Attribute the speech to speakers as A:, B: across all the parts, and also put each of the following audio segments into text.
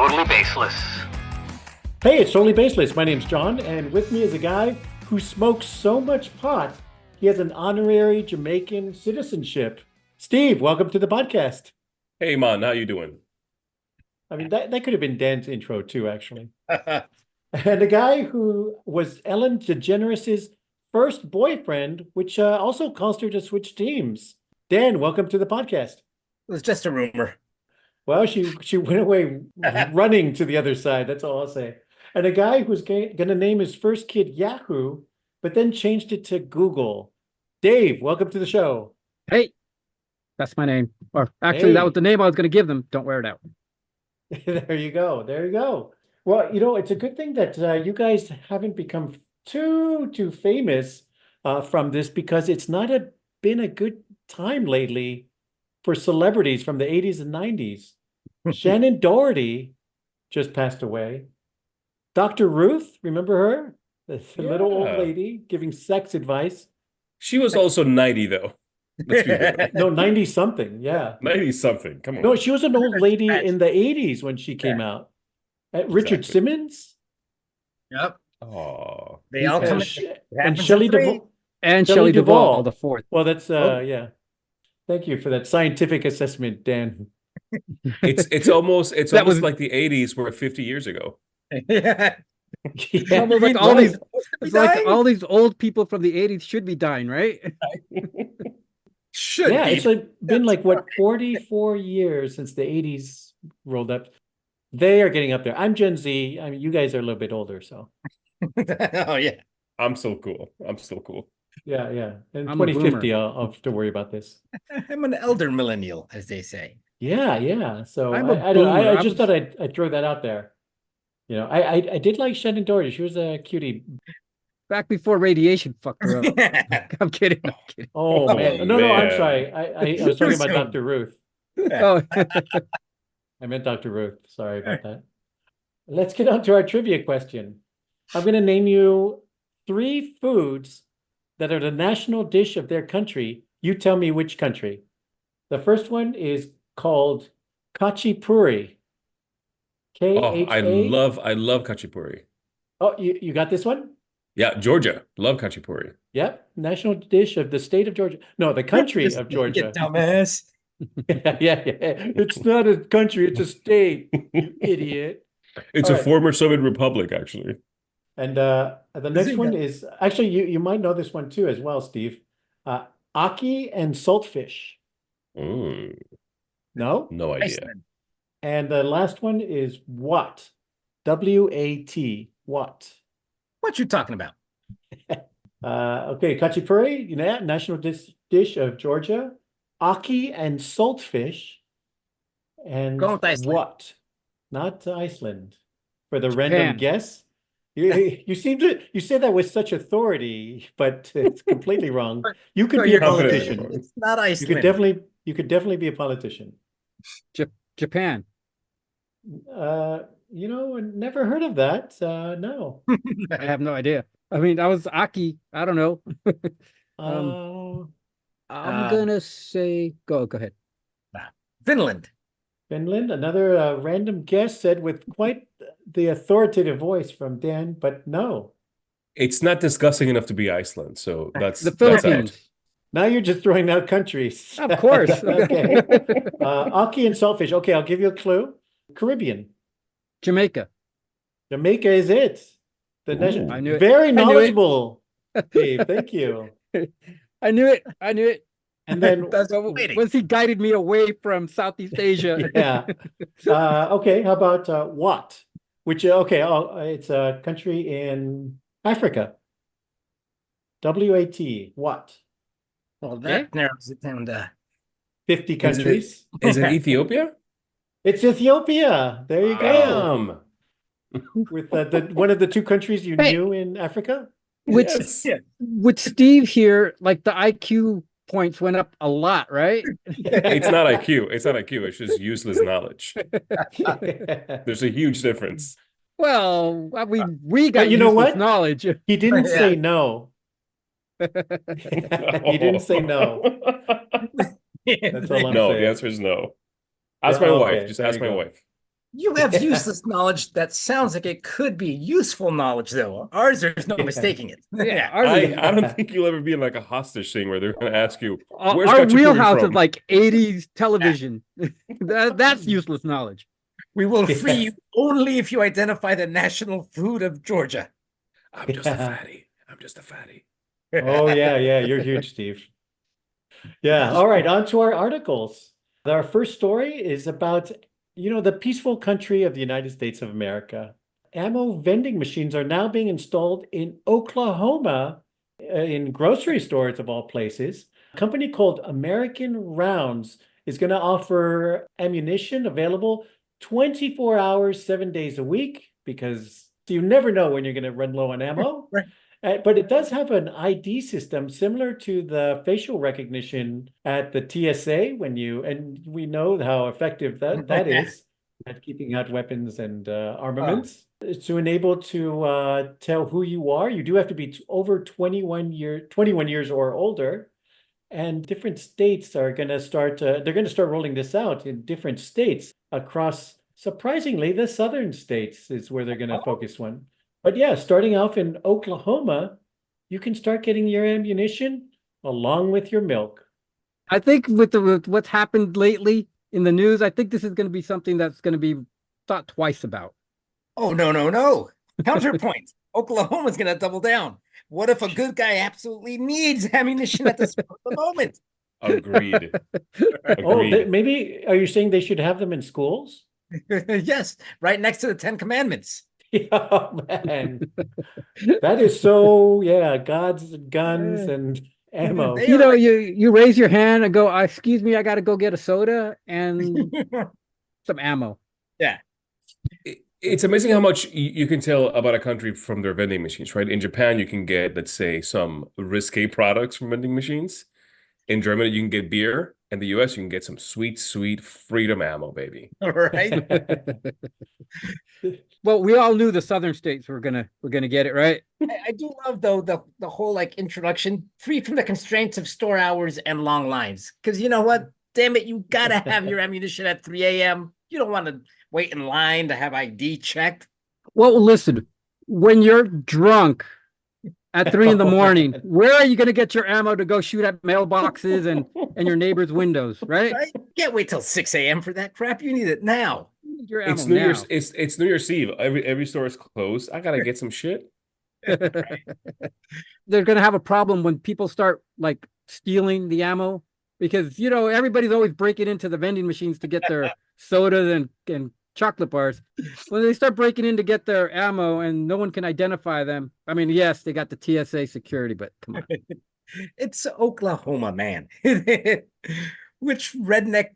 A: Totally Baseless.
B: Hey, it's Totally Baseless. My name's John, and with me is a guy who smokes so much pot, he has an honorary Jamaican citizenship. Steve, welcome to the podcast.
C: Hey, man, how you doing?
B: I mean, that could have been Dan's intro too, actually. And a guy who was Ellen DeGeneres' first boyfriend, which also caused her to switch teams. Dan, welcome to the podcast.
D: It was just a rumor.
B: Well, she went away running to the other side. That's all I'll say. And a guy who's going to name his first kid Yahoo, but then changed it to Google. Dave, welcome to the show.
E: Hey, that's my name. Or actually, that was the name I was going to give them. Don't wear it out.
B: There you go. There you go. Well, it's a good thing that you guys haven't become too famous from this, because it's not been a good time lately for celebrities from the 80s and 90s. Shannon Doherty just passed away. Dr. Ruth, remember her? The little old lady giving sex advice.
C: She was also 90, though. Let's be real.
B: No, 90 something. Yeah.
C: 90 something. Come on.
B: No, she was an old lady in the 80s when she came out. Richard Simmons.
D: Yep.
C: Oh.
D: They all come
B: and Shelley Duvall.
E: And Shelley Duvall, the fourth.
B: Well, that's yeah. Thank you for that scientific assessment, Dan.
C: It's almost like the 80s were 50 years ago.
D: Yeah.
B: Yeah,
E: Almost like all these, it's like all these old people from the 80s should be dying, right?
D: Should be.
B: It's been 44 years since the 80s rolled up. They are getting up there. I'm Gen Z. I mean, you guys are a little bit older, so.
D: Oh yeah.
C: I'm still cool.
B: Yeah. In
E: I'm a
B: 2050, I'll have to worry about this.
D: I'm an elder millennial, as they say.
B: Yeah. So
E: I'm a
B: I
E: boomer.
B: just thought I'd throw that out there. I did like Shannon Doherty. She was a cutie.
E: Back before radiation fucked her up. I'm kidding.
B: Oh man. No, I'm
C: man.
B: sorry. I was talking about Dr. Ruth.
E: Oh,
B: I meant Dr. Ruth. Sorry about that. Let's get on to our trivia question. I'm going to name you 3 foods that are the national dish of their country. You tell me which country. The first one is called Khachapuri.
C: Oh,
B: Kha.
C: I love Khachapuri.
B: Oh, you got this one?
C: Yeah, Georgia. Love Khachapuri.
B: Yep. National dish of the state of Georgia. No, the country of Georgia.
D: You dumbass.
B: Yeah. It's not a country, it's a state, you idiot.
C: It's
B: All
C: a
B: right.
C: former Soviet republic, actually.
B: And the next one is actually you might know this one too as well, Steve. Aki and saltfish.
C: Mm,
B: No?
C: no idea.
D: Iceland.
B: And the last one is what? W-A-T. What?
D: What you talking about?
B: Okay, Khachapuri, national dish of Georgia. Aki and saltfish. And
D: Go with Iceland.
B: what? Not Iceland. For the
E: Japan.
B: random guess. You say that with such authority, but it's completely wrong. You could be a politician.
D: It's not Iceland.
B: You could definitely be a politician.
E: Japan.
B: Never heard of that. No.
E: I have no idea. I mean, that was Aki. I don't know. I'm gonna say go ahead.
D: Finland.
B: Finland. Another random guess said with quite the authoritative voice from Dan, but no.
C: It's not disgusting enough to be Iceland, so that's
E: The
C: that's
E: Philippines.
C: out.
B: Now you're just throwing out countries.
E: Of course.
B: Okay. Aki and saltfish. Okay, I'll give you a clue. Caribbean.
E: Jamaica.
B: Jamaica is it. The
C: Ooh.
E: I knew it.
B: Very
E: I knew it.
B: knowledgeable. Dave, thank you.
E: I knew it.
B: And then
E: Once he guided me away from Southeast Asia.
B: yeah. Okay, how about what? Which it's a country in Africa. W-A-T. What?
D: Well, that narrows it down to
B: 50 countries.
C: Is it Ethiopia?
B: It's Ethiopia. There you go.
C: Damn.
B: With one of the 2 countries you knew in Africa.
E: With
C: Yes.
E: with Steve here, like the IQ points went up a lot, right?
C: It's not IQ. It's just useless knowledge. There's a huge difference.
E: Well, we got
B: you know
E: useless
B: what?
E: knowledge.
B: He didn't
D: Yeah.
B: say no. He didn't say no. That's all I'm
C: No,
B: saying.
C: the answer is no. Ask
B: Yeah,
C: my
B: okay,
C: wife. Just
B: there
C: ask
B: you
C: my
B: go.
C: wife.
D: You have useless knowledge that sounds like it could be useful knowledge, though. Ours, there's no
B: Yeah.
D: mistaking it.
E: Yeah, ours is,
C: I don't think you'll ever be in like a hostage thing where they're going to ask you,
E: our
C: where's got you
E: wheelhouse
C: coming
E: is
C: from?
E: like 80s television. That's useless knowledge.
D: We will free
B: Yes.
D: you only if you identify the national food of Georgia.
C: I'm just a
B: Yeah.
C: fatty. I'm just a fatty.
B: Oh, yeah, you're huge, Steve. Yeah, all right, on to our articles. Our first story is about, the peaceful country of the United States of America. Ammo vending machines are now being installed in Oklahoma, in grocery stores of all places. A company called American Rounds is going to offer ammunition available 24 hours, 7 days a week, because you never know when you're going to run low on ammo.
D: Right.
B: But it does have an ID system similar to the facial recognition at the TSA and we know how effective that is at keeping out weapons and armaments. To enable to tell who you are, you do have to be over 21 years or older. And different states are going to they're going to start rolling this out in different states across, surprisingly, the southern states is where they're going to focus one. But yeah, starting off in Oklahoma, you can start getting your ammunition along with your milk.
E: I think with what's happened lately in the news, I think this is going to be something that's going to be thought twice about.
D: Oh, no. Counterpoint. Oklahoma's going to double down. What if a good guy absolutely needs ammunition at the moment?
C: Agreed.
B: Oh,
C: Agreed.
B: maybe, are you saying they should have them in schools?
D: Yes, right next to the 10 Commandments.
B: Yeah, man. That is so, yeah, God's guns and ammo.
D: They
E: You
D: are
E: know,
D: like-
E: you raise your hand and go, excuse me, I got to go get a soda and some ammo.
D: Yeah.
C: It's amazing how much you can tell about a country from their vending machines, right? In Japan, you can get, let's say, some risque products from vending machines. In Germany, you can get beer. In the US, you can get some sweet, sweet freedom ammo, baby.
D: Right.
E: Well, we all knew the southern states were gonna get it, right?
D: I do love though the whole like introduction, free from the constraints of store hours and long lines. Because you know what? Damn it, you gotta have your ammunition at 3 a.m. You don't want to wait in line to have ID checked.
E: Well, listen, when you're drunk at 3 in the morning, where are you gonna get your ammo to go shoot at mailboxes and your neighbors' windows, right?
D: Right? Can't wait till 6 a.m. for that crap. You need it now.
E: You need your ammo
C: It's New
E: now.
C: Year's. It's New Year's Eve. Every store is closed. I gotta get some shit.
E: They're gonna have a problem when people start like stealing the ammo because everybody's always breaking into the vending machines to get their sodas and chocolate bars. When they start breaking in to get their ammo and no one can identify them, I mean, yes, they got the TSA security, but come on.
D: It's Oklahoma, man. Which redneck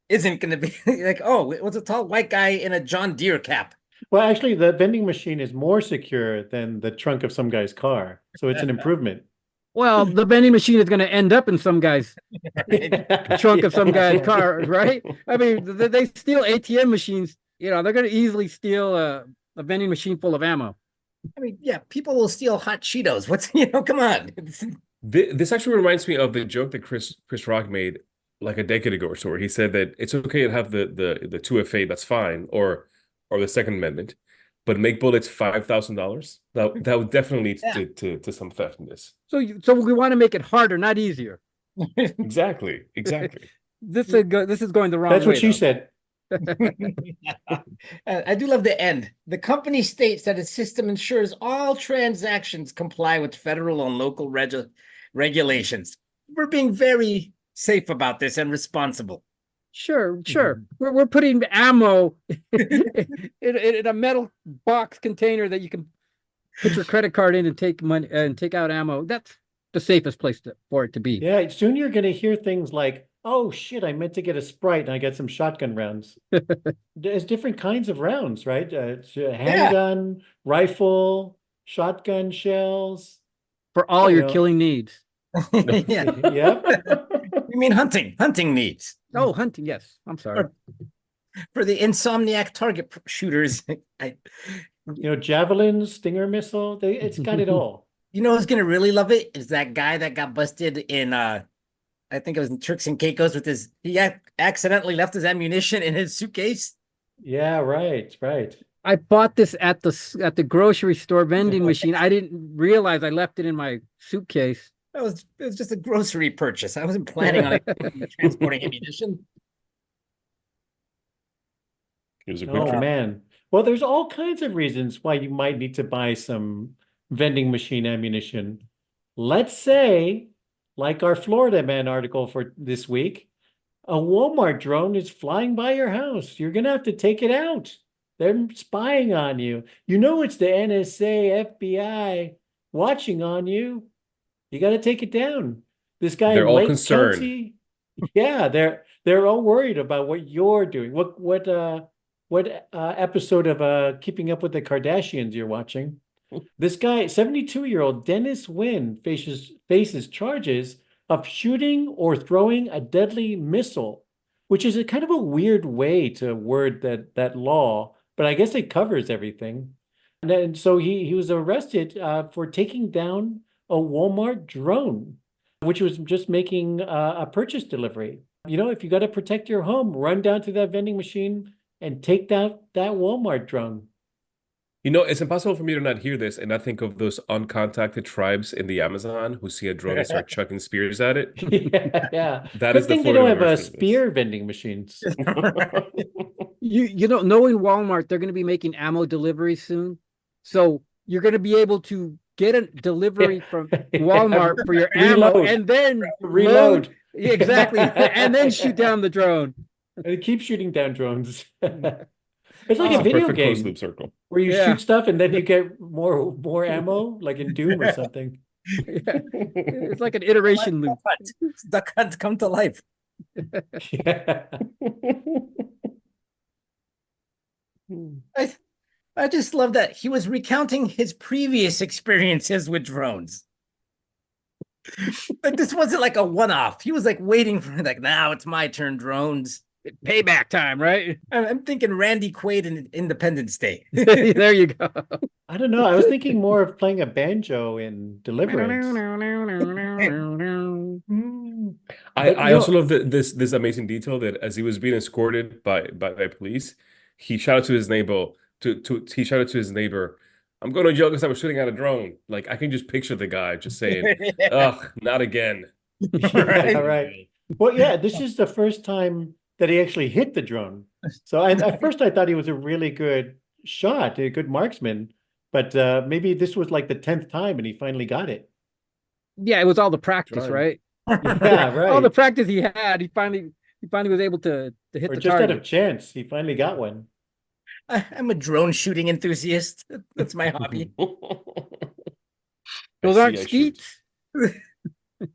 D: isn't going to be like, oh, it was a tall white guy in a John Deere cap.
B: Well, actually, the vending machine is more secure than the trunk of some guy's car. So it's an improvement.
E: Well, the vending machine is going to end up in some guy's trunk of some guy's car, right? I mean, they steal ATM machines. They're going to easily steal a vending machine full of ammo.
D: I mean, yeah, people will steal hot Cheetos. Come on.
C: This actually reminds me of the joke that Chris Rock made like a decade ago or so, where he said that it's okay to have the 2FA, that's fine, or the Second Amendment, but make bullets $5,000. That would definitely lead to some theft in this.
E: So we want to make it harder, not easier.
C: Exactly.
E: This is going the wrong way.
B: That's what she
E: though.
B: said.
D: I do love the end. The company states that its system ensures all transactions comply with federal and local regulations. We're being very safe about this and responsible.
E: Sure. We're putting ammo in a metal box container that you can put your credit card in and take money and take out ammo. That's the safest place for it to be.
B: Yeah, soon you're going to hear things like, oh shit, I meant to get a Sprite and I got some shotgun rounds. There's different kinds of rounds, right? It's a handgun, rifle, shotgun shells.
E: For all your killing needs.
D: Yeah.
B: Yep.
D: You mean hunting needs.
E: Oh, hunting, yes. I'm sorry.
D: For the insomniac target shooters.
B: Javelins, Stinger missile, it's got it all.
D: You know who's gonna really love it? Is that guy that got busted in I think it was in Turks and Caicos with he accidentally left his ammunition in his suitcase.
B: Yeah, right, right.
E: I bought this at the grocery store vending machine. I didn't realize I left it in my suitcase.
D: It was just a grocery purchase. I wasn't planning on transporting ammunition.
C: Here's a quick
B: Oh
C: trip.
B: man. Well, there's all kinds of reasons why you might need to buy some vending machine ammunition. Let's say, like our Florida Man article for this week, a Walmart drone is flying by your house. You're gonna have to take it out. They're spying on you. You know it's the NSA, FBI watching on you. You got to take it down. This guy
C: They're
B: in
C: all
B: Lake
C: concerned.
B: County, yeah, they're all worried about what you're doing. What episode of Keeping Up with the Kardashians you're watching? This guy, 72-year-old Dennis Wynn, faces charges of shooting or throwing a deadly missile, which is a kind of a weird way to word that law, but I guess it covers everything. And then, so he was arrested for taking down a Walmart drone, which was just making a purchase delivery. You know, if you got to protect your home, run down to that vending machine and take down that Walmart drone.
C: You know, it's impossible for me to not hear this and not think of those uncontacted tribes in the Amazon who see a drone and start chucking spears at it.
B: Yeah, yeah.
C: That
B: Good
C: is the
B: thing they
C: Florida
B: don't have
C: version of this.
B: spear vending machines.
E: You know, knowing Walmart, they're going to be making ammo deliveries soon, so you're going to be able to get a delivery from Walmart for your ammo,
B: Reload.
E: and then
B: Reload.
E: Yeah, exactly, and then shoot down the drone.
B: And it keeps shooting down drones. It's like
E: Oh,
B: a video
C: Perfect closed
B: game
C: loop circle.
B: where you
E: Yeah.
B: shoot stuff and then you get more ammo, like in Doom or something.
E: Yeah. It's like an iteration loop.
D: Duck Hunt come to life.
B: Yeah.
D: I just love that he was recounting his previous experiences with drones. Like this wasn't like a one-off. He was like waiting for like, now it's my turn, drones.
E: Payback time, right?
D: I'm thinking Randy Quaid in Independence Day.
E: There you go.
B: I don't know. I was thinking more of playing a banjo in Deliverance. But,
C: I
B: you
C: also
B: know-
C: love this amazing detail that as he was being escorted by police, he shouted to his neighbor he shouted to his neighbor, "I'm going to jail because I was shooting at a drone." Like I can just picture the guy just saying, "Ugh, not again."
B: Yeah, right. Well, yeah, this is the first time that he actually hit the drone. So at first I thought he was a really good shot, a good marksman, but maybe this was like the 10th time and he finally got it.
E: Yeah, it was all the practice,
C: Drone.
E: right?
B: Yeah, right.
E: All the practice he had, he finally was able to hit
B: Or
E: the
B: just out of
E: target.
B: chance, he finally got one.
D: I'm a drone shooting enthusiast. That's my hobby.
E: Those
C: I
E: aren't
C: see, I shoot.
E: skeets. What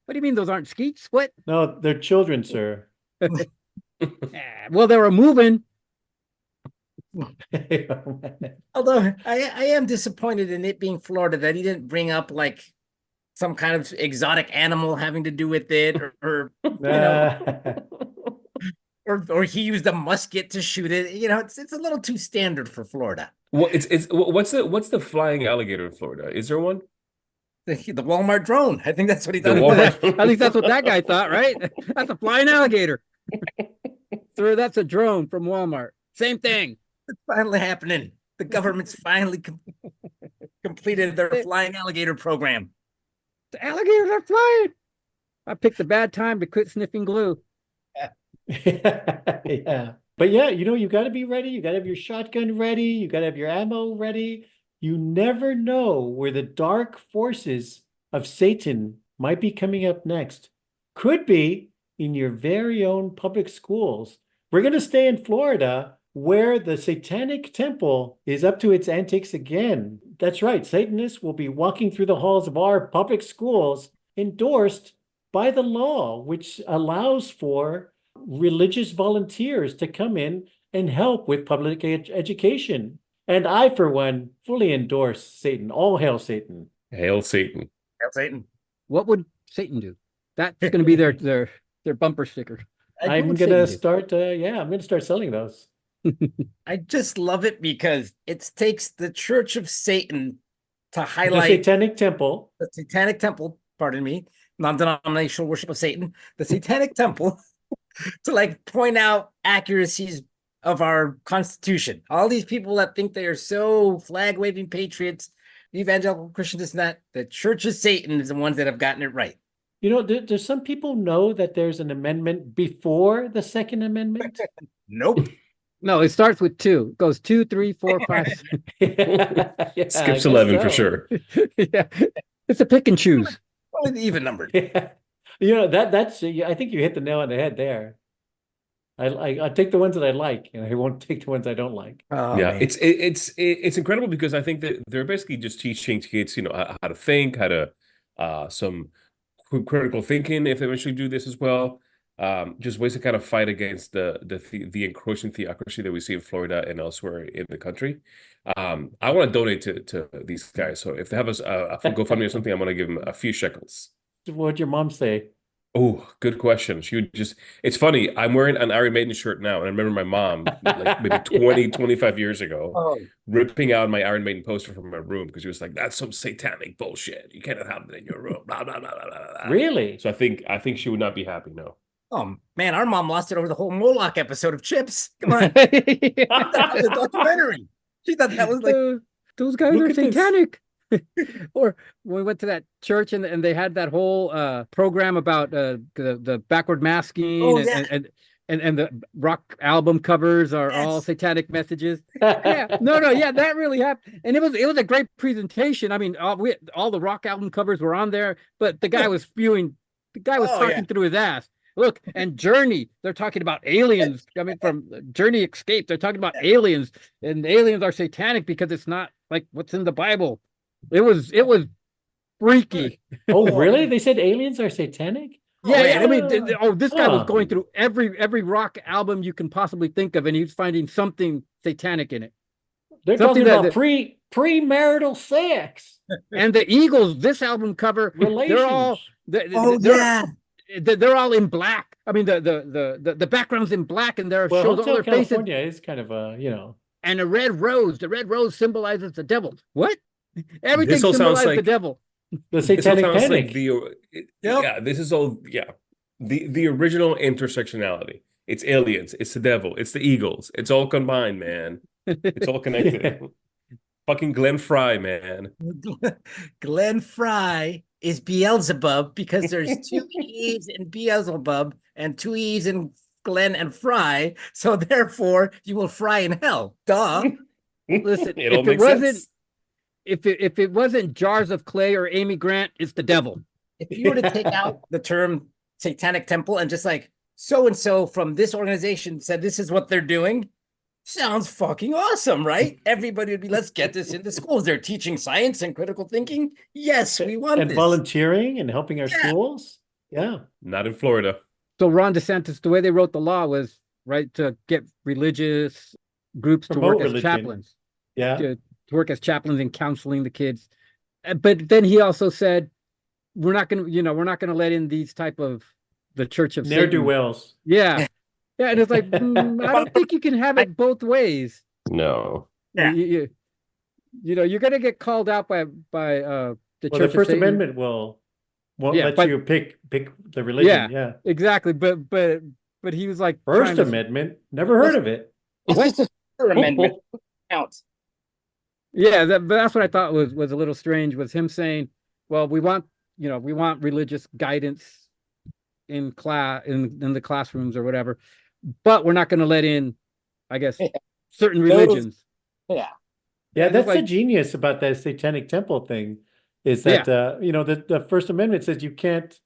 E: do you mean those aren't skeets? What?
B: No, they're children, sir.
E: Well, they were moving.
D: Although I am disappointed in it being Florida that he didn't bring up like some kind of exotic animal having to do with it, or you know, or he used a musket to shoot it. You know, it's a little too standard for Florida.
C: Well, what's the flying alligator in Florida? Is there one?
D: The Walmart drone. I think that's what he
C: The
D: thought.
C: Walmart-
E: At least that's what that guy thought, right? That's a flying alligator. Sir, that's a drone from Walmart. Same thing.
D: It's finally happening. The government's finally completed their flying alligator program.
E: The alligators are flying. I picked a bad time to quit sniffing glue.
B: Yeah. But yeah, you know, you got to be ready. You got to have your shotgun ready. You got to have your ammo ready. You never know where the dark forces of Satan might be coming up next. Could be in your very own public schools. We're going to stay in Florida where the Satanic Temple is up to its antics again. That's right. Satanists will be walking through the halls of our public schools endorsed by the law, which allows for religious volunteers to come in and help with public education. And I, for one, fully endorse Satan. All hail Satan.
C: Hail Satan.
D: Hail Satan.
E: What would Satan do? That's going to be their bumper sticker.
B: I'm
E: would
B: going to
E: Satan
B: start, I'm going to start selling those.
D: I just love it because it takes the Church of Satan to
B: The
D: highlight
B: Satanic Temple.
D: the Satanic Temple, pardon me, non-denominational worship of Satan, the Satanic Temple, to like point out accuracies of our Constitution. All these people that think they are so flag waving patriots, evangelical Christians, this and that. The Church of Satan is the ones that have gotten it right.
B: You know, do some people know that there's an amendment before the Second Amendment?
D: Nope.
E: No, it starts with 2. It goes 2, 3, 4, 5.
B: Yeah, I
C: Skips
B: guess
C: 11 for
B: so.
C: sure.
E: Yeah, it's a pick and choose.
D: Only the even numbered.
B: Yeah. You know, that's I think you hit the nail on the head there. I take the ones that I like, and I won't take the ones I don't like.
D: Oh,
C: Yeah,
D: man.
C: it's incredible because I think that they're basically just teaching kids, how to think, how to some critical thinking if they eventually do this as well. Just ways to kind of fight against the encroaching theocracy that we see in Florida and elsewhere in the country. I want to donate to these guys, so if they have a GoFundMe or something, I'm going to give them a few shekels.
B: What'd your mom say?
C: Oh, good question. She would just, it's funny. I'm wearing an Iron Maiden shirt now. And I remember my mom, like maybe 20, 25 years ago,
D: Oh,
C: ripping out my Iron Maiden poster from my room because she was like, that's some satanic bullshit. You cannot have it in your room. Blah, blah, blah, blah, blah, blah.
B: Really?
C: So I think she would not be happy. No.
D: oh, man, our mom lost it over the whole Moloch episode of Chips. Come on. That was a documentary. She thought that was like,
E: Those guys
B: Look
E: are
B: at this.
E: satanic. Or when we went to that church and they had that whole program about the backward masking
D: Oh,
E: and,
D: yeah.
E: and the rock album covers are all
D: Yes.
E: satanic messages. Yeah, yeah, that really happened, and it was a great presentation. I mean, all the rock album covers were on there, but the guy was spewing. The guy was
D: Oh,
E: talking
D: yeah.
E: through his ass. Look, and Journey, they're talking about aliens coming from Journey Escape. They're talking about aliens, and aliens are satanic because it's not like what's in the Bible. It was freaky.
B: Oh, really? They said aliens are satanic?
E: Yeah,
D: Oh,
E: yeah. I mean,
B: yeah.
E: this guy was
B: Huh.
E: going through every rock album you can possibly think of, and he was finding something satanic in it.
B: They're
E: Something
B: talking about
E: that-
B: premarital sex.
E: And the Eagles, this album cover,
B: Relations.
E: they're all
D: oh, yeah.
E: they're all in black. I mean, the background's in black, and there
B: Well,
E: shows all
B: Hotel
E: their faces.
B: California is kind of
E: And a red rose. The red rose symbolizes the devil. What? Everything
C: This all sounds
E: symbolizes the
C: like-
E: devil.
B: the
C: This all
B: satanic
C: sounds
B: panic.
C: like yeah, this is all, yeah. The original intersectionality. It's aliens. It's the devil. It's the Eagles. It's all combined, man. It's all connected.
B: Yeah.
C: Fucking Glenn Fry, man.
D: Glenn Fry is Beelzebub because there's 2 E's in Beelzebub and 2 E's in Glenn and Fry. So therefore, you will fry in hell. Duh.
E: Listen,
C: It all
E: if it
C: makes
E: wasn't
C: sense.
E: if it wasn't Jars of Clay or Amy Grant, it's the devil.
D: If you were to take out the term satanic temple and just like so and so from this organization said this is what they're doing, sounds fucking awesome, right? Everybody would be, let's get this into schools. They're teaching science and critical thinking. Yes, we want
B: And
D: this.
B: volunteering and helping our
D: Yeah.
B: schools. Yeah.
C: Not in Florida.
E: So Ron DeSantis, the way they wrote the law was right to get religious groups to
B: Promote
E: work as
B: religion.
E: chaplains,
B: Yeah.
E: to work as chaplains and counseling the kids. But then he also said, we're not going to let in these type of the Church of Satan.
B: Ne'er-do-wells.
E: Yeah. Yeah. And it's like, I don't think you can have it both ways.
C: No.
D: Yeah.
E: You know, you're going to get called out by the
B: Well,
E: Church
B: the
E: of
B: First
E: Satan.
B: Amendment won't
E: Yeah,
B: let
E: but-
B: you pick the religion. Yeah.
E: Exactly. But he was like,
B: First
E: trying to-
B: Amendment. Never heard of it.
D: It's just a Third amendment counts.
E: Yeah, but that's what I thought was a little strange, was him saying, well, we want religious guidance in the classrooms or whatever, but we're not going to let in, I guess, certain religions.
D: Yeah.
B: Yeah,
E: it's
B: that's the
E: like-
B: genius about that Satanic Temple thing, is that the First Amendment says you can't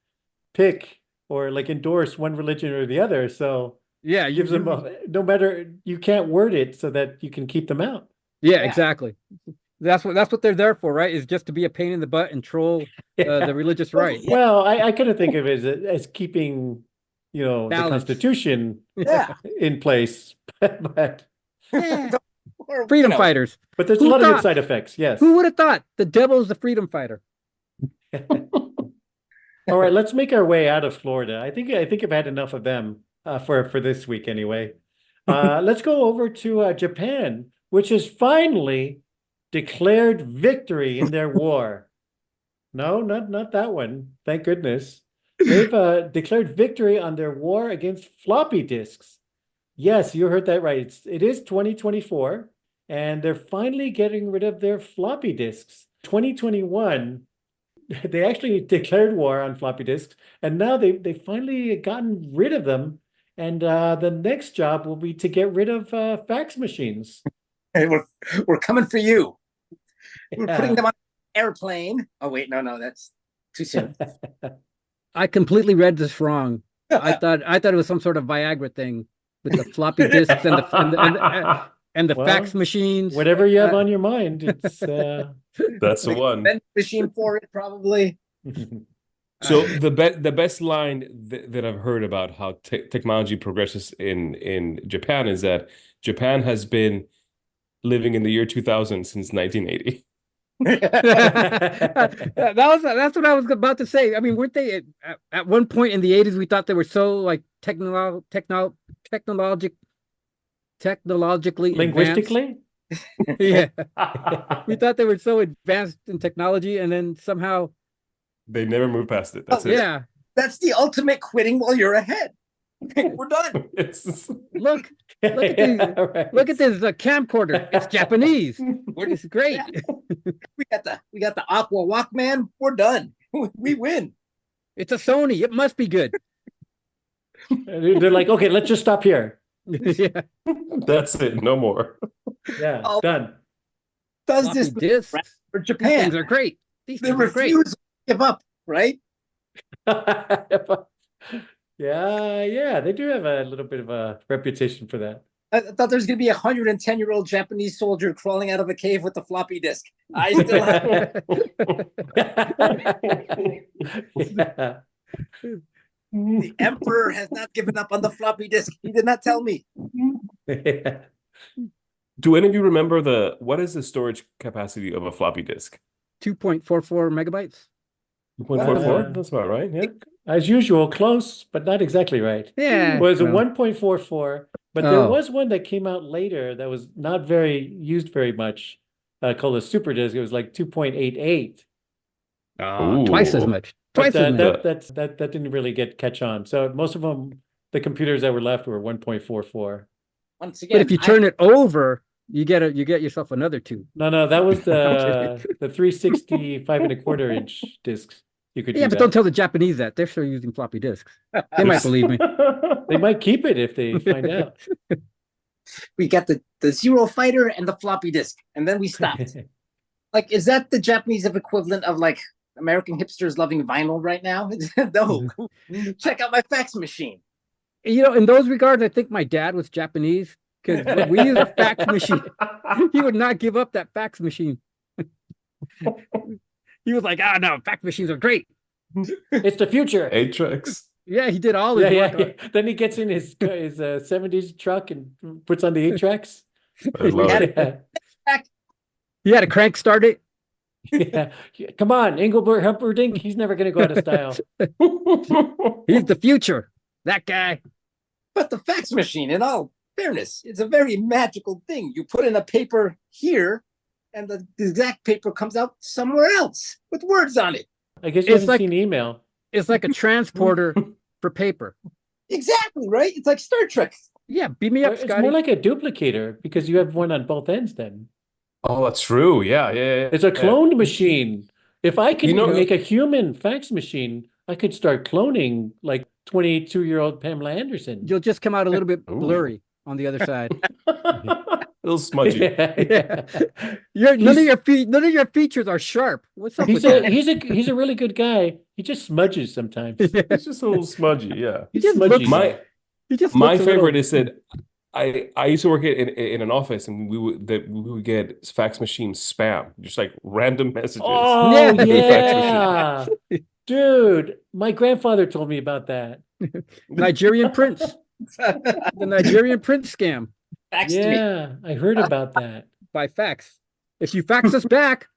B: pick or like endorse one religion or the other. So
E: Yeah,
B: it gives them no matter, you can't word it so that you can keep them out.
E: Yeah, exactly. That's what they're there for, right? Is just to be a pain in the butt and troll the religious right.
B: Well, I kind of think of it as keeping, the
E: Balance.
B: Constitution
D: Yeah.
B: in place, but
D: Or,
E: Freedom
D: you know,
E: fighters.
B: there's a
E: Who
B: lot of
E: thought?
B: good side effects. Yes.
E: Who would have thought the devil's the freedom fighter?
B: All right, let's make our way out of Florida. I think I've had enough of them for this week anyway. Let's go over to Japan, which has finally declared victory in their war. No, not that one. Thank goodness. They've declared victory on their war against floppy disks. Yes, you heard that right. It is 2024, and they're finally getting rid of their floppy disks. 2021, they actually declared war on floppy disks, and now they finally gotten rid of them. And the next job will be to get rid of fax machines.
D: Hey, we're coming for you. We're putting
B: Yeah.
D: them on an airplane. Oh wait, no, that's too soon.
E: I completely read this wrong. I thought it was some sort of Viagra thing with the floppy disks and the
B: Well,
E: fax machines.
B: Whatever you have on your mind, it's
C: That's the one.
D: Vending machine for it, probably.
C: So the best line that I've heard about how technology progresses in Japan is that Japan has been living in the year 2000 since 1980.
E: That's what I was about to say. I mean, weren't they at one point in the 80s? We thought they were so like technologically
B: linguistically.
E: advanced. Yeah, we thought they were so advanced in technology, and then somehow,
C: They never moved past it. That's it.
E: yeah.
D: That's the ultimate quitting while you're ahead. We're done.
C: It's
E: Look at these.
B: Yeah, right.
E: Look at this camcorder. It's Japanese. It's great.
D: Yeah. We got the Aqua Walkman. We're done. We win.
E: It's a Sony. It must be good.
B: They're like, okay, let's just stop here.
E: Yeah.
C: that's it. No more.
B: Yeah,
D: Oh. Does
E: Floppy
D: this
E: disks.
D: for
E: These
D: Japan?
E: things are great. These
D: They
E: things are great.
D: refuse to give up, right?
B: Yeah, they do have a little bit of a reputation for that.
D: I thought there's going to be a 110-year-old Japanese soldier crawling out of a cave with a floppy disk. I still have.
B: Yeah.
D: The emperor has not given up on the floppy disk. He did not tell me.
B: Yeah.
C: Do any of you remember what is the storage capacity of a floppy disk?
E: 2.44 megabytes.
C: 1.44? That's about right. Yeah.
B: As usual, close, but not exactly right.
E: Yeah.
B: Was a
E: well,
B: 1.44, but there
E: Oh.
B: was one that came out later that was not used very much, called a super disk. It was like 2.88.
E: twice as
C: Ooh.
E: much.
B: But
E: Twice as much.
B: that didn't really catch on. So most of them, the computers that were left were 1.44.
D: Once
E: But
D: again,
E: if you turn it over, you get yourself another two.
B: No, that was the 360 5.25 inch discs. You could
E: Yeah,
B: do
E: but
B: that.
E: don't tell the Japanese that. They're still using floppy disks. They might believe me.
B: They might keep it if they find out.
D: we got the Zero Fighter and the floppy disk, and then we stopped. Like, is that the Japanese equivalent of like American hipsters loving vinyl right now? No, check out my fax machine.
E: You know, in those regards, I think my dad was Japanese because when we used a fax machine, he would not give up that fax machine. He was like, no, fax machines are great.
B: It's the future.
C: 8-tracks.
E: Yeah, he did all his
B: Yeah,
E: work.
B: yeah. Then he gets in his 70s truck and puts on the 8-tracks.
C: I love it.
B: Yeah.
E: He had a crank start it.
B: Yeah. Come on, Engelbert Humperdinck. He's never going to go out of style.
E: He's the future. That guy.
D: But the fax machine, in all fairness, it's a very magical thing. You put in a paper here, and the exact paper comes out somewhere else with words on it.
B: I guess you
E: It's
B: haven't
E: like-
B: seen email.
E: It's like a transporter for paper.
D: Exactly, right? It's like Star Trek.
E: Yeah, beat me up,
B: It's
E: Scotty.
B: more like a duplicator because you have one on both ends then.
C: Oh, that's true. Yeah.
B: It's a cloned machine. If I could
C: You know-
B: make a human fax machine, I could start cloning like 22-year-old Pamela Anderson.
E: You'll just come out a little bit
C: Ooh.
E: blurry on the other side.
C: A little smudgy.
B: Yeah.
E: None of your features are sharp. What's up
B: He's
E: with
B: a
E: that?
B: he's a really good guy. He just smudges sometimes.
C: It's just a little smudgy. Yeah.
B: He's
E: just
B: smudgy.
E: looks-
C: My
E: He just
C: my
E: looks a little-
C: favorite is that I used to work in an office and we would get fax machine spam, just like random messages.
B: Oh
E: Yeah.
B: yeah. Dude, my grandfather told me about that.
E: Nigerian prince. The Nigerian prince scam
D: Fax to me.
B: Yeah, I heard about that.
E: by fax. If you fax us back,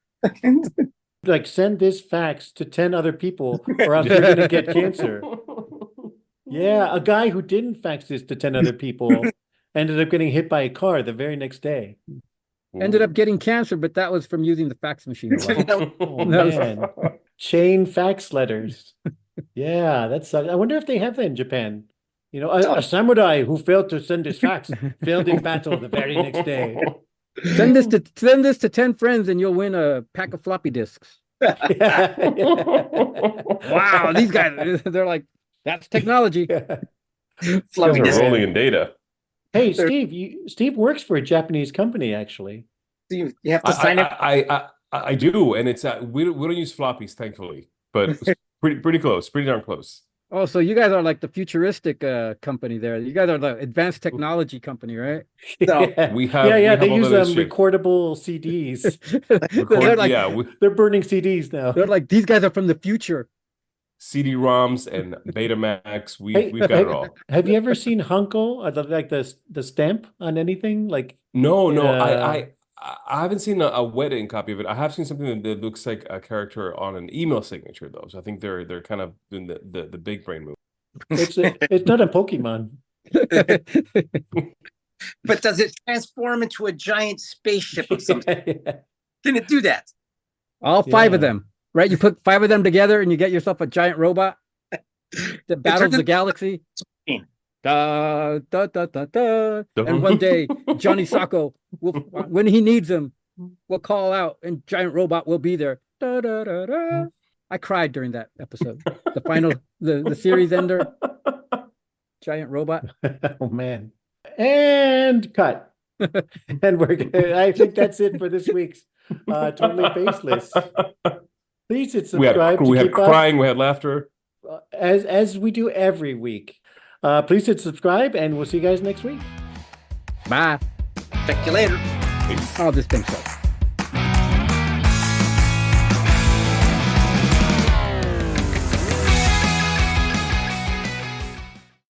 B: Like send this fax to 10 other people or else you're gonna get cancer. Yeah, a guy who didn't fax this to 10 other people ended up getting hit by a car the very next day.
E: ended up getting cancer, but that was from using the fax machine. a lot.
B: Oh
E: No.
B: man. Chain fax letters. Yeah, that's I wonder if they have that in Japan. You know, a samurai who failed to send his fax failed in battle the very next day.
E: Send this to 10 friends and you'll win a pack of floppy disks. Wow, these guys, they're like, that's technology.
D: Floppy
C: These
D: disk.
C: are rolling in data.
B: Hey, Steve, Steve works for a Japanese company, actually.
D: You have to sign it.
C: I do, and it's we don't use floppies, thankfully, but it's pretty close, pretty darn close.
E: Oh, so you guys are like the futuristic company there. You guys are the advanced technology company, right?
D: No.
C: We have
B: They
C: all
B: use
C: that shit.
B: recordable CDs.
E: They're like,
B: They're burning CDs now.
E: they're like, these guys are from the future.
C: CD-ROMs and Betamax. We've got it all.
B: Have you ever seen Hunko, like the stamp on anything? Like
C: No,
B: uh,
C: I haven't seen a wet ink copy of it. I have seen something that looks like a character on an email signature, though. So I think they're kind of doing the big brain move.
B: it's not a Pokemon.
D: But does it transform into a giant spaceship of some sort? Can it do that?
E: All 5 of
B: Yeah.
E: them, right? You put 5 of them together and you get yourself a giant robot that battles the galaxy. Da, da, da, da, da. And one day, Johnny Sacco, when he needs him, will call out and giant robot will be there. Da, da, da, da. I cried during that episode. The final, the series ender, giant robot.
B: Oh man. And cut. And I think that's it for this week's Totally Baseless. Please hit subscribe
C: we
B: to
C: had
B: keep up
C: crying, we had laughter.
B: as we do every week. Please hit subscribe and we'll see you guys next week.
E: Bye.
D: Check you later.
E: Oh, this thing sucks.